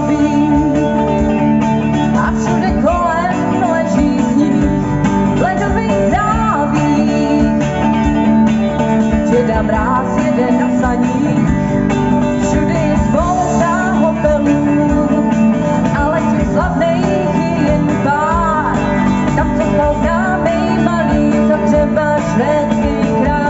nový a všude kolem leží sníh ledový záví. Děda mráz jede na saních, všude je spousta hopelů, ale těch slavných je jen pár. Tam, co jsou známý malý, to třeba švédský král.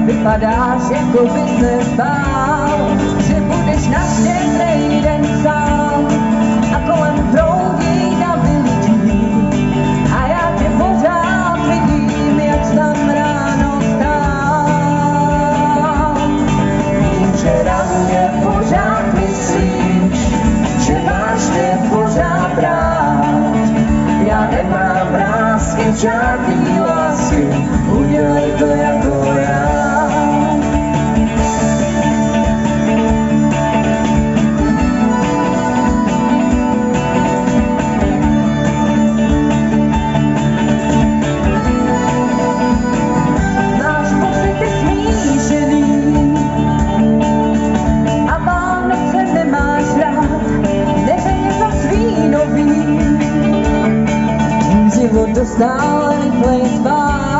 Vypadáš, jako by se bál, že budeš na štědrý den sám a kolem proudí davy lidí a já tě pořád vidím, jak tam ráno stál. Vím, že na mě pořád myslíš, že máš mě pořád rád. Já nemám vrásky, žádný lásky, udělej to jako já. Život dostal rychlej spát.